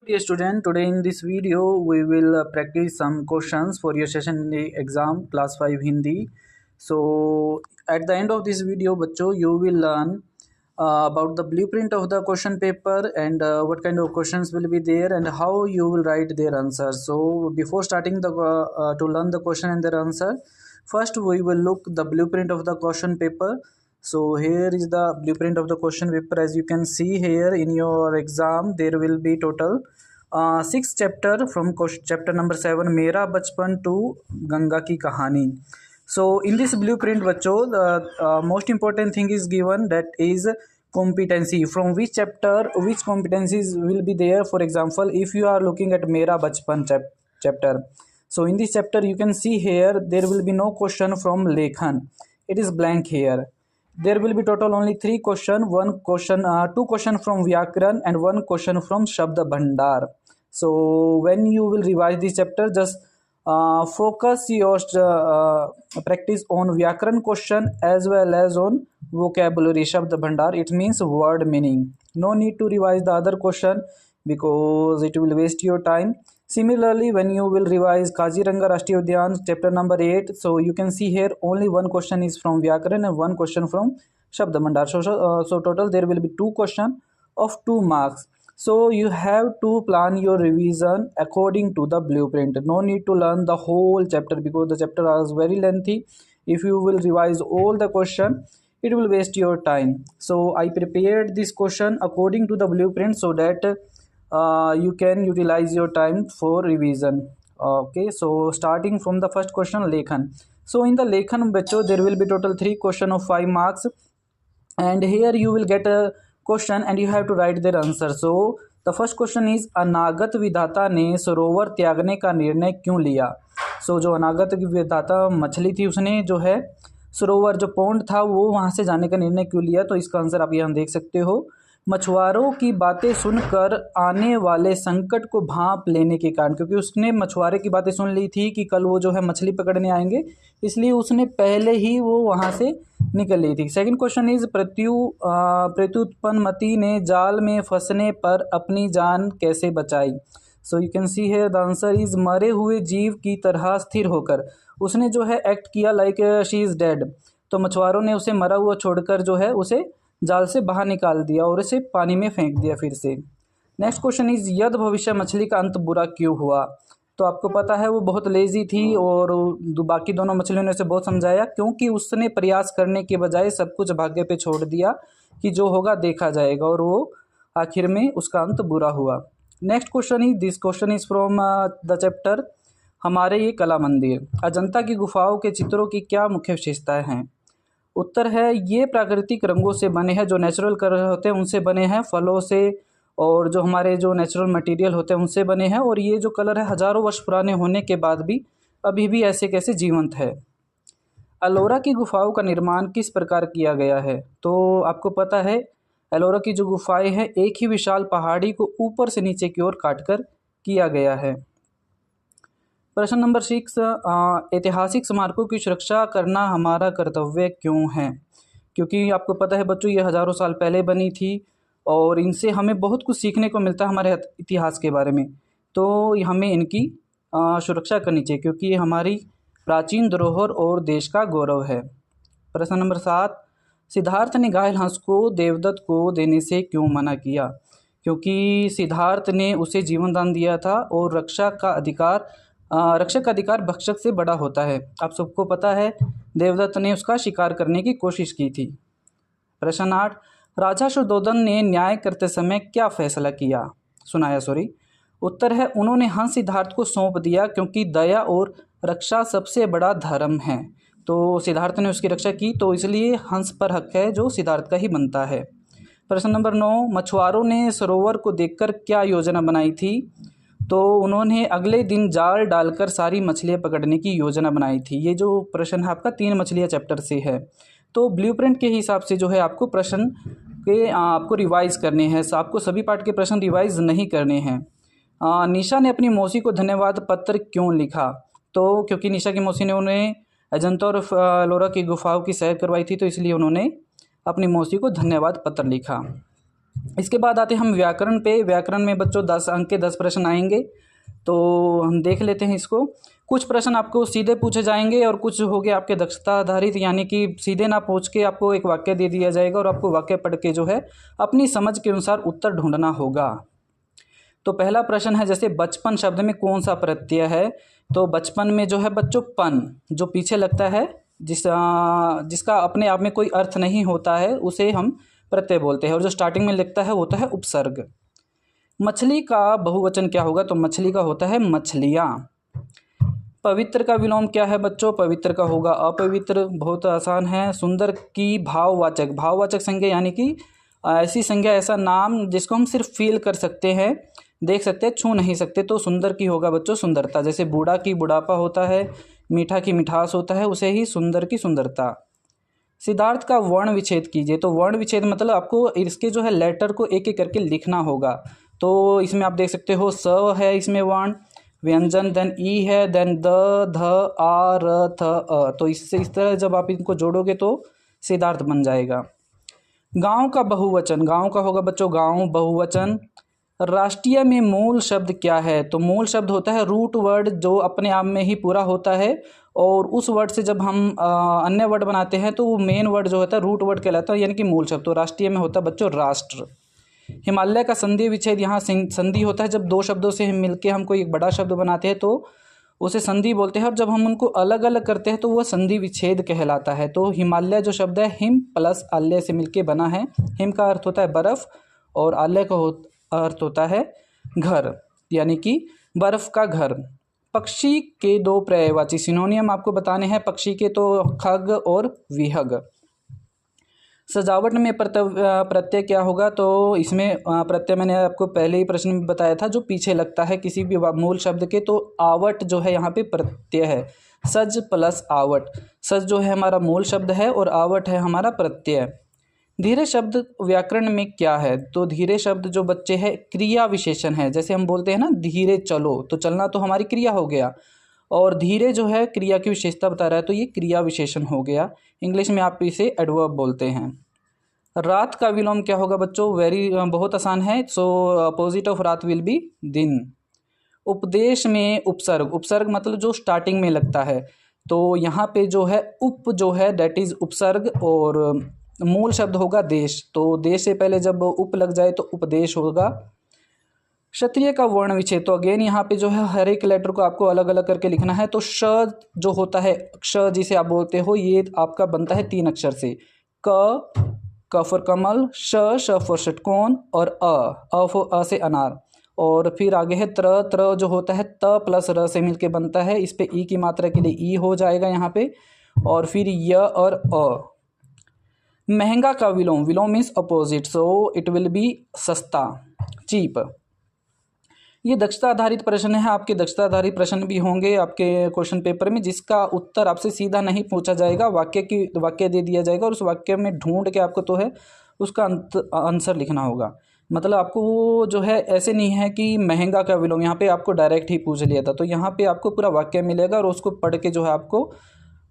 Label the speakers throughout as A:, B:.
A: Dear student, today in this video we will practice some questions for your session in the exam class 5 Hindi. So at the end of this video बच्चों you will learn about the blueprint of the question paper and what kind of questions will be there and how you will write their answer. So before starting to learn the question and their answer, first we will look the blueprint of the question paper. So here is the blueprint of the question paper. As you can see here in your exam there will be total 6 chapter from chapter number 7 मेरा बचपन to Ganga की कहानी. So in this blueprint बच्चों the most important thing is given, that is competency. From which chapter which competencies will be there. For example, if you are looking at मेरा बचपन chapter, so in this chapter you can see here there will be no question from Lekhan. It is blank here. There will be total only 3 question, one question, 2 question from Vyakaran and 1 question from Shabd Bhandar. So when you will revise this chapter, just focus your practice on Vyakaran question as well as on vocabulary Shabd Bhandar. It means word meaning. No need to revise the other question because it will waste your time. Similarly, when you will revise Kaziranga Rashtriya Udyan chapter number 8, so you can see here only one question is from Vyakaran and one question from Shabd Bhandar. So total there will be 2 question of 2 marks. So you have to plan your revision according to the blueprint. No need to learn the whole chapter because the chapter is very lengthy. If you will revise all the question, it will waste your time. So I prepared this question according to the blueprint so that you can utilize your time for revision. Okay, so starting from the first question, Lekhan. So in the Lekhan bachcho there will be total 3 question of 5 marks, and here you will get a question and you have to write their answer. So the first question is, अनागत विधाता ने सरोवर त्यागने का निर्णय क्यों लिया. सो जो अनागत विधाता मछली थी उसने जो है सरोवर जो पौंड था वो वहाँ से जाने का निर्णय क्यों लिया. तो इसका आंसर आप यहाँ देख सकते हो, मछुआरों की बातें सुनकर आने वाले संकट को भांप लेने के कारण. क्योंकि उसने मछुआरे की बातें सुन ली थी कि कल वो जो है मछली पकड़ने आएंगे, इसलिए उसने पहले ही वो वहाँ से निकल ली थी. सेकंड क्वेश्चन इज, प्रत्युत्पन्नमति ने जाल में फंसने पर अपनी जान कैसे बचाई. So you can see here the answer is, मरे हुए जीव की तरह स्थिर होकर उसने जो है एक्ट किया लाइक शी इज़ डेड. तो मछुआरों ने उसे मरा हुआ छोड़कर जो है उसे जाल से बाहर निकाल दिया और इसे पानी में फेंक दिया फिर से. नेक्स्ट क्वेश्चन इज, यद भविष्य मछली का अंत बुरा क्यों हुआ. तो आपको पता है वो बहुत लेजी थी और बाकी दोनों मछलियों ने उसे बहुत समझाया, क्योंकि उसने प्रयास करने के बजाय सब कुछ भाग्य पे छोड़ दिया कि जो होगा देखा जाएगा, और वो आखिर में उसका अंत बुरा हुआ. Next question is, this question is from the chapter हमारे ये कला मंदिर. अजंता की गुफाओं के चित्रों की क्या मुख्य विशेषताएं हैं. उत्तर है, ये प्राकृतिक रंगों से बने हैं, जो नेचुरल कलर होते हैं उनसे बने हैं, फलों से और जो हमारे जो नेचुरल मटेरियल होते हैं उनसे बने हैं, और ये जो कलर है हज़ारों वर्ष पुराने होने के बाद भी अभी भी ऐसे कैसे जीवंत है. एलोरा की गुफाओं का निर्माण किस प्रकार किया गया है. तो आपको पता है एलोरा की जो गुफाएं हैं एक ही विशाल पहाड़ी को ऊपर से नीचे की ओर काटकर किया गया है. प्रश्न नंबर 6, ऐतिहासिक स्मारकों की सुरक्षा करना हमारा कर्तव्य क्यों है. क्योंकि आपको पता है बच्चों ये हज़ारों साल पहले बनी थी और इनसे हमें बहुत कुछ सीखने को मिलता है हमारे इतिहास के बारे में. तो हमें इनकी सुरक्षा करनी चाहिए क्योंकि ये हमारी प्राचीन धरोहर और देश का गौरव है. प्रश्न नंबर 7, सिद्धार्थ ने घायल हंस को देवदत्त को देने से क्यों मना किया. क्योंकि सिद्धार्थ ने उसे जीवन दान दिया था और रक्षक का अधिकार भक्षक से बड़ा होता है. आप सबको पता है देवदत्त ने उसका शिकार करने की कोशिश की थी. प्रश्न 8, राजा शुद्धोधन ने न्याय करते समय क्या फैसला किया, सुनाया सॉरी. उत्तर है, उन्होंने हंस सिद्धार्थ को सौंप दिया क्योंकि दया और रक्षा सबसे बड़ा धर्म है. तो सिद्धार्थ ने उसकी रक्षा की तो इसलिए हंस पर हक है जो सिद्धार्थ का ही बनता है. प्रश्न नंबर 9, मछुआरों ने सरोवर को देखकर क्या योजना बनाई थी. तो उन्होंने अगले दिन जाल डालकर सारी मछलियाँ पकड़ने की योजना बनाई थी. ये जो प्रश्न है आपका 3 मछलियाँ चैप्टर से है. तो ब्लूप्रिंट के हिसाब से जो है आपको प्रश्न के आपको रिवाइज़ करने हैं. आपको सभी पार्ट के प्रश्न रिवाइज़ नहीं करने हैं. निशा ने अपनी मौसी को धन्यवाद पत्र क्यों लिखा. तो क्योंकि निशा की मौसी ने उन्हें अजंता और एलोरा की गुफाओं की सैर करवाई थी, तो इसलिए उन्होंने अपनी मौसी को धन्यवाद पत्र लिखा. इसके बाद आते हैं हम व्याकरण पे। व्याकरण में बच्चों 10 अंक के 10 प्रश्न आएंगे, तो हम देख लेते हैं इसको। कुछ प्रश्न आपको सीधे पूछे जाएंगे और कुछ हो गए आपके दक्षता आधारित, यानी कि सीधे ना पूछ के आपको एक वाक्य दे दिया जाएगा और आपको वाक्य पढ़ के जो है अपनी समझ के अनुसार उत्तर ढूंढना होगा। तो पहला प्रश्न है, जैसे बचपन शब्द में कौन सा प्रत्यय है? तो बचपन में जो है बच्चों पन जो पीछे लगता है, जिसका अपने आप में कोई अर्थ नहीं होता है, उसे हम प्रत्यय बोलते हैं। और जो स्टार्टिंग में लगता है वो होता है उपसर्ग। मछली का बहुवचन क्या होगा? तो मछली का होता है मछलियाँ। पवित्र का विलोम क्या है बच्चों? पवित्र का होगा अपवित्र। बहुत आसान है। सुंदर की भाववाचक, भाववाचक संज्ञा यानी कि ऐसी संज्ञा, ऐसा नाम जिसको हम सिर्फ फील कर सकते हैं, देख सकते हैं, छू नहीं सकते, तो सुंदर की होगा बच्चों सुंदरता। जैसे बूढ़ा की बुढ़ापा होता है, मीठा की मिठास होता है, उसे ही सुंदर की सुंदरता। सिद्धार्थ का वर्ण विच्छेद कीजिए। तो वर्ण विच्छेद मतलब आपको इसके जो है लेटर को एक एक करके लिखना होगा। तो इसमें आप देख सकते हो स है इसमें वर्ण, व्यंजन, देन ई है, देन द, ध, आ, र, थ, अ। तो इससे इस तरह जब आप इनको जोड़ोगे तो सिद्धार्थ बन जाएगा। गांव का बहुवचन, गांव का होगा बच्चों गांव बहुवचन। राष्ट्रीय में मूल शब्द क्या है? तो मूल शब्द होता है रूट वर्ड, जो अपने आप में ही पूरा होता है, और उस वर्ड से जब हम अन्य वर्ड बनाते हैं तो वो मेन वर्ड जो होता है रूट वर्ड कहलाता है, यानी कि मूल शब्द। तो राष्ट्रीय में होता है बच्चों राष्ट्र। हिमालय का संधि विच्छेद, यहाँ संधि होता है जब दो शब्दों से मिलके हम कोई एक बड़ा शब्द बनाते हैं तो उसे संधि बोलते हैं, और जब हम उनको अलग अलग करते हैं तो वह संधि विच्छेद कहलाता है। तो हिमालय जो शब्द है हिम प्लस आलय से मिलके बना है। हिम का अर्थ होता है बर्फ और आलय का अर्थ होता है घर, यानी कि बर्फ का घर। पक्षी के दो पर्यायवाची सिनोनियम आपको बताने हैं पक्षी के, तो खग और विहग। सजावट में प्रत्यय क्या होगा? तो इसमें प्रत्यय मैंने आपको पहले ही प्रश्न में बताया था, जो पीछे लगता है किसी भी मूल शब्द के। तो आवट जो है यहाँ पे प्रत्यय है, सज प्लस आवट। सज जो है हमारा मूल शब्द है और आवट है हमारा प्रत्यय। धीरे शब्द व्याकरण में क्या है? तो धीरे शब्द जो बच्चे है क्रिया विशेषण है। जैसे हम बोलते हैं ना धीरे चलो, तो चलना तो हमारी क्रिया हो गया, और धीरे जो है क्रिया की विशेषता बता रहा है, तो ये क्रिया विशेषण हो गया। इंग्लिश में आप इसे एडवर्ब बोलते हैं। रात का विलोम क्या होगा बच्चों? बहुत आसान है। सो अपोजिट ऑफ रात विल बी दिन। उपदेश में उपसर्ग, उपसर्ग मतलब जो स्टार्टिंग में लगता है, तो यहाँ पे जो है उप जो है दैट इज उपसर्ग, और मूल शब्द होगा देश। तो देश से पहले जब उप लग जाए तो उपदेश होगा। क्षत्रिय का वर्ण विच्छेद, तो अगेन यहाँ पे जो है हर एक लेटर को आपको अलग अलग करके लिखना है। तो श जो होता है, क्ष जिसे आप बोलते हो, ये आपका बनता है 3 अक्षर से। क फॉर कमल, श फॉर षटकोण, और अ फॉर अ से अनार। और फिर आगे है त्र जो होता है त प्लस र से मिलके बनता है। इस पे ई की मात्रा के लिए ई हो जाएगा यहाँ पे, और फिर य और अ। महंगा का विलोम, विलोम means opposite, so it will be सस्ता, चीप। ये दक्षता आधारित प्रश्न है। आपके दक्षता आधारित प्रश्न भी होंगे आपके क्वेश्चन पेपर में, जिसका उत्तर आपसे सीधा नहीं पूछा जाएगा, वाक्य दे दिया जाएगा और उस वाक्य में ढूंढ के आपको तो है उसका आंसर लिखना होगा। मतलब आपको वो जो है ऐसे नहीं है कि महंगा का विलोम, यहाँ पे आपको डायरेक्ट ही पूछ लिया था, तो यहाँ पे आपको पूरा वाक्य मिलेगा और उसको पढ़ के जो है आपको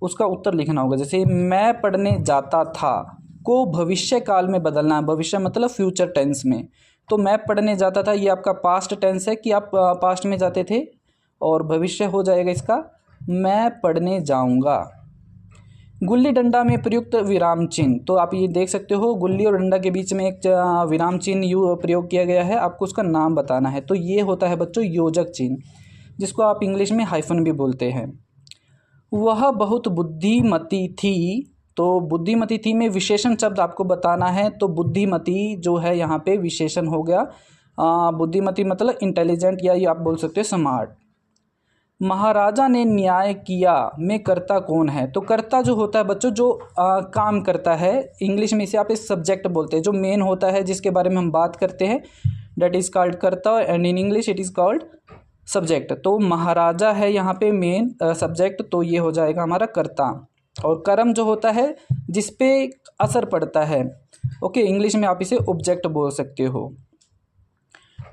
A: उसका उत्तर लिखना होगा। जैसे मैं पढ़ने जाता था को भविष्य काल में बदलना है, भविष्य मतलब फ्यूचर टेंस में। तो मैं पढ़ने जाता था, ये आपका पास्ट टेंस है कि आप पास्ट में जाते थे, और भविष्य हो जाएगा इसका मैं पढ़ने जाऊंगा। गुल्ली डंडा में प्रयुक्त विराम चिन्ह, तो आप ये देख सकते हो गुल्ली और डंडा के बीच में एक विराम चिन्ह प्रयोग किया गया है, आपको उसका नाम बताना है। तो ये होता है बच्चों योजक चिन्ह, जिसको आप इंग्लिश में हाइफन भी बोलते हैं। वह बहुत बुद्धिमती थी, तो बुद्धिमती थी में विशेषण शब्द आपको बताना है। तो बुद्धिमती जो है यहाँ पे विशेषण हो गया। बुद्धिमती मतलब इंटेलिजेंट, या ये आप बोल सकते हो स्मार्ट। महाराजा ने न्याय किया में कर्ता कौन है? तो कर्ता जो होता है बच्चों जो काम करता है, इंग्लिश में इसे आप इस सब्जेक्ट बोलते हैं, जो मेन होता है जिसके बारे में हम बात करते हैं, डेट इज कॉल्ड कर्ता, and in English it is called subject. तो महाराजा है यहाँ पे मेन सब्जेक्ट, तो ये हो जाएगा हमारा कर्ता। और कर्म जो होता है जिस पे असर पड़ता है, ओके, इंग्लिश में आप इसे ऑब्जेक्ट बोल सकते हो।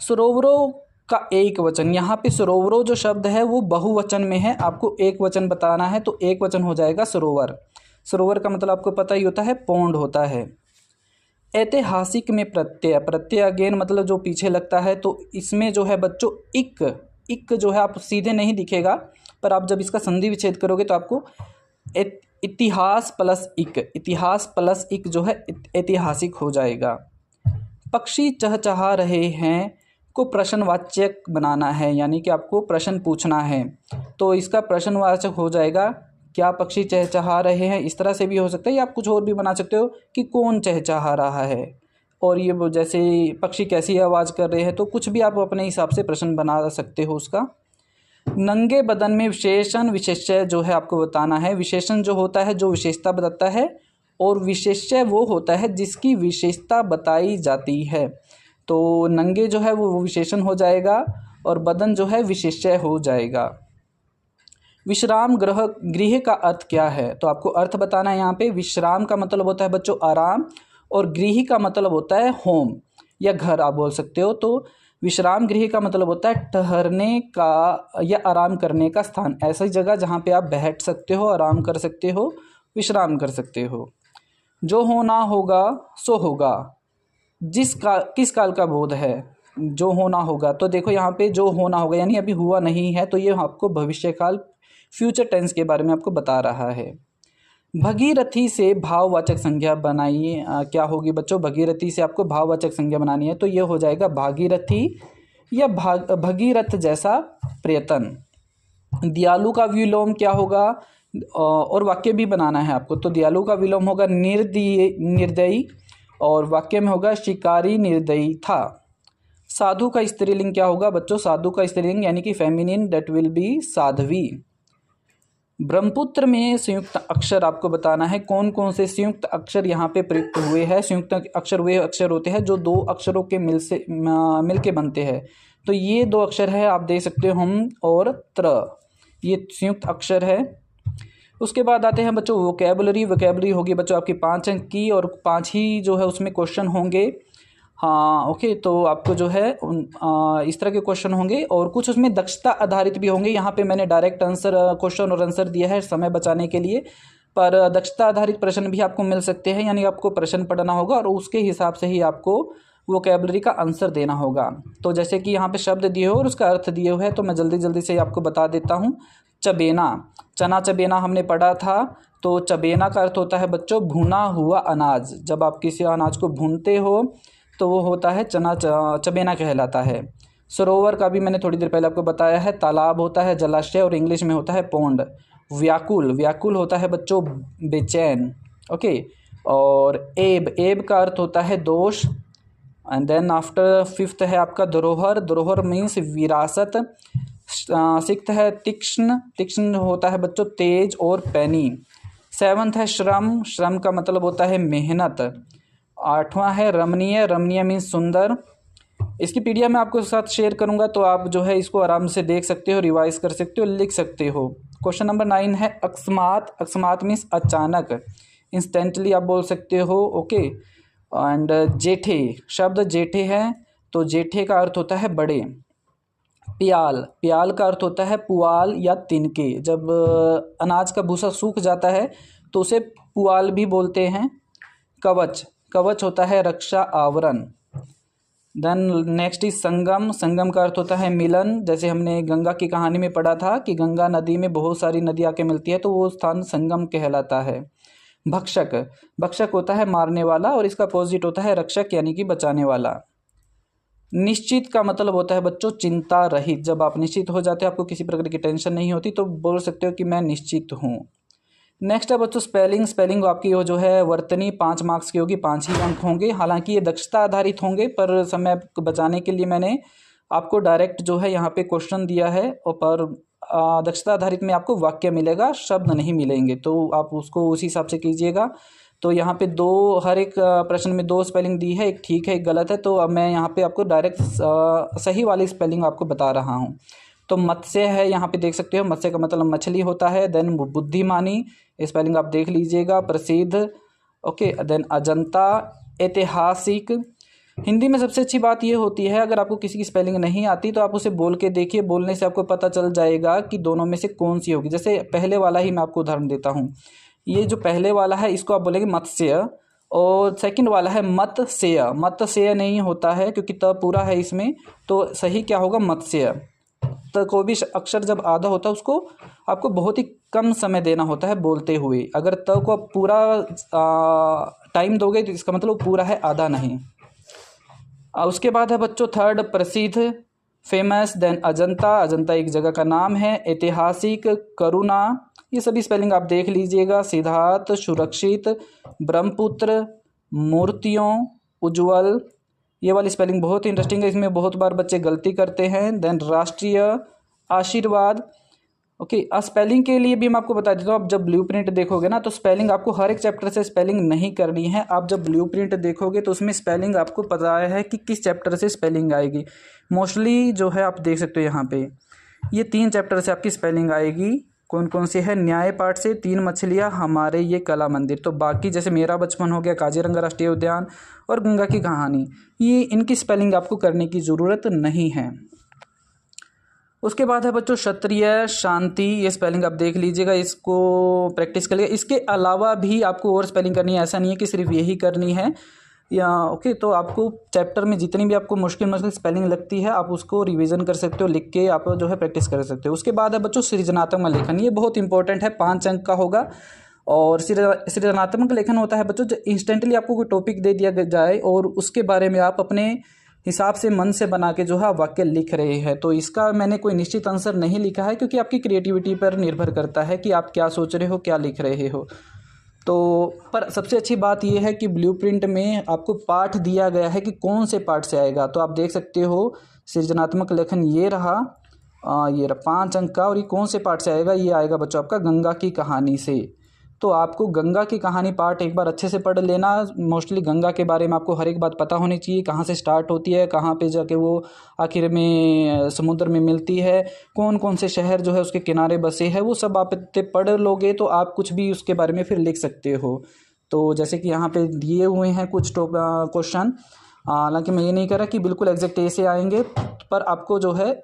A: सरोवरों का एक वचन, यहाँ पे सरोवरों जो शब्द है वो बहुवचन में है, आपको एक वचन बताना है, तो एक वचन हो जाएगा सरोवर। सरोवर का मतलब आपको पता ही होता है पौंड होता है। ऐतिहासिक में प्रत्यय, प्रत्यय अगेन मतलब जो पीछे लगता है, तो इसमें जो है बच्चों इक जो है आप सीधे नहीं दिखेगा, पर आप जब इसका संधि विच्छेद करोगे तो आपको इतिहास प्लस इक जो है ऐतिहासिक हो जाएगा। पक्षी चहचहा रहे हैं को प्रश्नवाचक बनाना है, यानी कि आपको प्रश्न पूछना है, तो इसका प्रश्नवाचक हो जाएगा क्या पक्षी चहचहा रहे हैं, इस तरह से भी हो सकता है, या आप कुछ और भी बना सकते हो कि कौन चहचहा रहा है, और ये वो जैसे पक्षी कैसी आवाज़ कर रहे हैं, तो कुछ भी आप अपने हिसाब से प्रश्न बना सकते हो उसका। नंगे बदन में विशेषण विशेष्य जो है आपको बताना है। विशेषण जो होता है जो विशेषता बताता है, और विशेष्य वो होता है जिसकी विशेषता बताई जाती है। तो नंगे जो है वो विशेषण हो जाएगा और बदन जो है विशेष्य हो जाएगा। विश्राम गृह का अर्थ क्या है, तो आपको अर्थ बताना है यहाँ पे। विश्राम का मतलब होता है बच्चों आराम, और गृह का मतलब होता है होम या घर आप बोल सकते हो। तो विश्राम गृह का मतलब होता है ठहरने का या आराम करने का स्थान, ऐसी जगह जहाँ पे आप बैठ सकते हो, आराम कर सकते हो, विश्राम कर सकते हो। जो होना होगा सो होगा, किस काल का बोध है, जो होना होगा, तो देखो यहाँ पे जो होना होगा यानी अभी हुआ नहीं है, तो ये आपको भविष्य काल फ्यूचर टेंस के बारे में आपको बता रहा है। भगीरथी से भाववाचक संज्ञा बनाइए, क्या होगी बच्चों, भगीरथी से आपको भाववाचक संज्ञा बनानी है, तो ये हो जाएगा भागीरथी या भगीरथ जैसा प्रयत्न। दयालु का विलोम क्या होगा, और वाक्य भी बनाना है आपको, तो दयालु का विलोम होगा निर्दयी, और वाक्य में होगा शिकारी निर्दयी था। साधु का स्त्रीलिंग क्या होगा बच्चों, साधु का स्त्रीलिंग यानी कि feminine, that will be Sadhvi. Brahmaputra में संयुक्त अक्षर आपको बताना है, कौन कौन से संयुक्त अक्षर यहाँ पे प्रयुक्त हुए हैं। संयुक्त अक्षर वे अक्षर होते हैं जो दो अक्षरों के मिल के बनते हैं, तो ये दो अक्षर है आप देख सकते हो हम और त्र, ये संयुक्त अक्षर है। उसके बाद आते हैं बच्चों वोकैबुलरी होगी बच्चों आपकी 5 अंक की, और 5 ही जो है उसमें क्वेश्चन होंगे। हाँ ओके, तो आपको जो है इस तरह के क्वेश्चन होंगे, और कुछ उसमें दक्षता आधारित भी होंगे। यहाँ पे मैंने डायरेक्ट आंसर क्वेश्चन और आंसर दिया है समय बचाने के लिए, पर दक्षता आधारित प्रश्न भी आपको मिल सकते हैं, यानी आपको प्रश्न पढ़ना होगा और उसके हिसाब से ही आपको वोकैबुलरी का आंसर देना होगा। तो जैसे कि यहाँ पे शब्द दिए हो और उसका अर्थ दिए हुए है, तो मैं जल्दी से आपको बता देता हूँ। चबेना, चना चबेना हमने पढ़ा था, तो चबेना का अर्थ होता है बच्चों भुना हुआ अनाज। जब आप किसी अनाज को भूनते हो तो वो होता है चबेना कहलाता है। सरोवर का भी मैंने थोड़ी देर पहले आपको बताया है, तालाब होता है जलाशय, और इंग्लिश में होता है पौंड। व्याकुल होता है बच्चों बेचैन, ओके। और एब का अर्थ होता है दोष। एंड देन आफ्टर 5th है आपका धरोहर मीन्स विरासत। 6th है तीक्ष्ण होता है बच्चों तेज और पैनी। 7th है श्रम का मतलब होता है मेहनत। 8वां है रमणीय मीन्स सुंदर। इसकी पीडीएफ मैं आपके साथ शेयर करूंगा, तो आप जो है इसको आराम से देख सकते हो, रिवाइज कर सकते हो, लिख सकते हो। क्वेश्चन नंबर 9 है अकस्मात मीन्स अचानक, इंस्टेंटली आप बोल सकते हो, ओके। एंड शब्द जेठे है, तो जेठे का अर्थ होता है बड़े। प्याल का अर्थ होता है पुआल या तिनके। जब अनाज का भूसा सूख जाता है तो उसे पुआल भी बोलते हैं। कवच होता है रक्षा आवरण। देन नेक्स्ट इज संगम का अर्थ होता है मिलन। जैसे हमने गंगा की कहानी में पढ़ा था कि गंगा नदी में बहुत सारी नदी आके मिलती है, तो वो स्थान संगम कहलाता है। भक्षक होता है मारने वाला, और इसका अपोजिट होता है रक्षक यानी कि बचाने वाला। निश्चित का मतलब होता है बच्चों चिंता रहित। जब आप निश्चित हो जाते हो, आपको किसी प्रकार की टेंशन नहीं होती, तो बोल सकते हो कि मैं निश्चित हूँ। नेक्स्ट है बच्चों स्पेलिंग आपकी जो है वर्तनी 5 मार्क्स की होगी, 5 ही अंक होंगे। हालांकि ये दक्षता आधारित होंगे, पर समय बचाने के लिए मैंने आपको डायरेक्ट जो है यहाँ पे क्वेश्चन दिया है, और पर दक्षता आधारित में आपको वाक्य मिलेगा, शब्द नहीं मिलेंगे, तो आप उसको उसी हिसाब से कीजिएगा। तो यहाँ पे हर एक प्रश्न में 2 स्पेलिंग दी है, एक ठीक है एक गलत है, तो अब मैं यहाँ पे आपको डायरेक्ट सही वाली स्पेलिंग आपको बता रहा हूँ। तो मत्स्य है, यहाँ पे देख सकते हो, मत्स्य का मतलब मछली होता है। देन बुद्धिमानी, स्पेलिंग आप देख लीजिएगा। प्रसिद्ध, ओके। देन अजंता, ऐतिहासिक। हिंदी में सबसे अच्छी बात ये होती है, अगर आपको किसी की स्पेलिंग नहीं आती तो आप उसे बोल के देखिए, बोलने से आपको पता चल जाएगा कि दोनों में से कौन सी होगी। जैसे पहले वाला ही मैं आपको उदाहरण देता हूँ, ये जो पहले वाला है इसको आप बोलेंगे मत्स्य, और सेकंड वाला है मत्स्य। मत्स्य नहीं होता है क्योंकि त पूरा है इसमें, तो सही क्या होगा, मत्स्य। त को भी अक्षर जब आधा होता है उसको आपको बहुत ही कम समय देना होता है बोलते हुए। अगर त को आप पूरा टाइम दोगे तो इसका मतलब पूरा है, आधा नहीं। उसके बाद है बच्चों थर्ड प्रसिद्ध, फेमस, देन अजंता। अजंता एक जगह का नाम है। ऐतिहासिक, करुणा, ये सभी स्पेलिंग आप देख लीजिएगा। सिद्धार्थ, सुरक्षित, ब्रह्मपुत्र, मूर्तियों, उज्ज्वल, ये वाली स्पेलिंग बहुत ही इंटरेस्टिंग है, इसमें बहुत बार बच्चे गलती करते हैं। देन राष्ट्रीय, आशीर्वाद। ओके, स्पेलिंग के लिए भी मैं आपको बता देता हूँ, आप जब ब्लूप्रिंट देखोगे ना तो स्पेलिंग आपको हर एक चैप्टर से स्पेलिंग नहीं करनी है। आप जब ब्लूप्रिंट देखोगे तो उसमें स्पेलिंग आपको पता है कि किस चैप्टर से स्पेलिंग आएगी। मोस्टली जो है आप देख सकते हो यहाँ पे ये 3 चैप्टर से आपकी स्पेलिंग आएगी। कौन कौन सी है, न्याय पाठ से, 3 मछलियाँ, हमारे ये कला मंदिर। तो बाकी जैसे मेरा बचपन हो गया, काजीरंगा राष्ट्रीय उद्यान और गंगा की कहानी, ये इनकी स्पेलिंग आपको करने की ज़रूरत नहीं है। उसके बाद है बच्चों क्षत्रिय, शांति, ये स्पेलिंग आप देख लीजिएगा, इसको प्रैक्टिस कर लीजिएगा। इसके अलावा भी आपको और स्पेलिंग करनी है, ऐसा नहीं है कि सिर्फ यही करनी है या ओके। तो आपको चैप्टर में जितनी भी आपको मुश्किल स्पेलिंग लगती है आप उसको रिवीजन कर सकते हो, लिख के आप जो है प्रैक्टिस कर सकते हो। उसके बाद है बच्चों सृजनात्मक लेखन, ये बहुत इंपॉर्टेंट है, 5 अंक का होगा। और सृजनात्मक लेखन होता है बच्चों जो इंस्टेंटली आपको कोई टॉपिक दे दिया जाए और उसके बारे में आप अपने हिसाब से मन से बना के जो है वाक्य लिख रहे हैं। तो इसका मैंने कोई निश्चित आंसर नहीं लिखा है क्योंकि आपकी क्रिएटिविटी पर निर्भर करता है कि आप क्या सोच रहे हो, क्या लिख रहे हो। तो पर सबसे अच्छी बात यह है कि ब्लूप्रिंट में आपको पाठ दिया गया है कि कौन से पाठ से आएगा। तो आप देख सकते हो सृजनात्मक लेखन ये रहा 5 अंक का, और ये कौन से पाठ से आएगा, ये आएगा बच्चों आपका गंगा की कहानी से। तो आपको गंगा की कहानी पार्ट एक बार अच्छे से पढ़ लेना। मोस्टली गंगा के बारे में आपको हर एक बात पता होनी चाहिए, कहाँ से स्टार्ट होती है, कहाँ पे जाके वो आखिर में समुद्र में मिलती है, कौन कौन से शहर जो है उसके किनारे बसे हैं, वो सब आप इतने पढ़ लोगे तो आप कुछ भी उसके बारे में फिर लिख सकते हो। तो जैसे कि यहाँ पे दिए हुए हैं कुछ क्वेश्चन, हालांकि मैं ये नहीं कह रहा कि बिल्कुल एग्जैक्ट ऐसे आएंगे, पर आपको जो है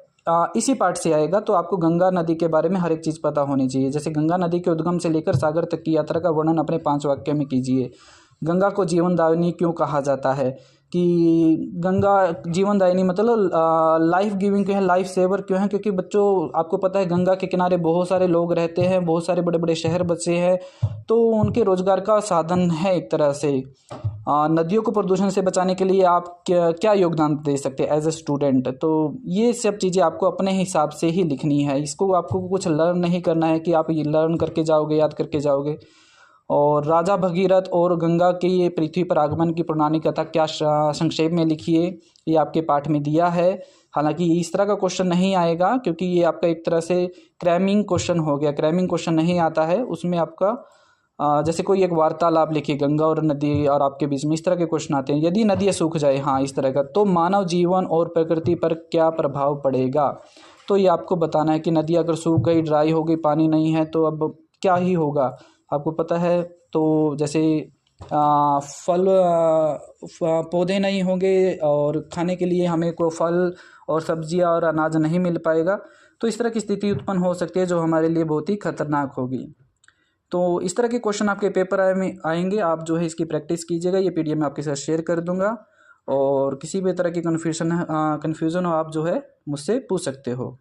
A: इसी पार्ट से आएगा। तो आपको गंगा नदी के बारे में हर एक चीज़ पता होनी चाहिए। जैसे गंगा नदी के उद्गम से लेकर सागर तक की यात्रा का वर्णन अपने 5 वाक्य में कीजिए। गंगा को जीवनदायिनी क्यों कहा जाता है, कि गंगा जीवनदायिनी मतलब लाइफ गिविंग क्यों है, लाइफ सेवर क्यों है, क्योंकि बच्चों आपको पता है गंगा के किनारे बहुत सारे लोग रहते हैं, बहुत सारे बड़े बड़े शहर बसे हैं, तो उनके रोजगार का साधन है एक तरह से। नदियों को प्रदूषण से बचाने के लिए आप क्या योगदान दे सकते हैं एज ए स्टूडेंट। तो ये सब चीज़ें आपको अपने हिसाब से ही लिखनी है, इसको आपको कुछ लर्न नहीं करना है कि आप ये लर्न करके जाओगे, याद करके जाओगे। और राजा भगीरथ और गंगा के ये पृथ्वी पर आगमन की पुरानी कथा क्या संक्षेप में लिखिए, ये आपके पाठ में दिया है। हालांकि इस तरह का क्वेश्चन नहीं आएगा क्योंकि ये आपका एक तरह से क्रैमिंग क्वेश्चन हो गया। क्रैमिंग क्वेश्चन नहीं आता है, उसमें आपका जैसे कोई एक वार्तालाप लिखिए गंगा और नदी और आपके बीच में, इस तरह के क्वेश्चन आते हैं। यदि नदियाँ सूख जाए, हाँ इस तरह का, तो मानव जीवन और प्रकृति पर क्या प्रभाव पड़ेगा। तो ये आपको बताना है कि नदी अगर सूख गई, ड्राई हो गई, पानी नहीं है तो अब क्या ही होगा, आपको पता है। तो जैसे फल पौधे नहीं होंगे और खाने के लिए हमें को फल और सब्जियां और अनाज नहीं मिल पाएगा, तो इस तरह की स्थिति उत्पन्न हो सकती है जो हमारे लिए बहुत ही खतरनाक होगी। तो इस तरह के क्वेश्चन आपके पेपर में आएंगे, आप जो है इसकी प्रैक्टिस कीजिएगा। ये पीडीएफ मैं आपके साथ शेयर कर दूंगा, और किसी भी तरह की कन्फ्यूज़न हो आप जो है मुझसे पूछ सकते हो।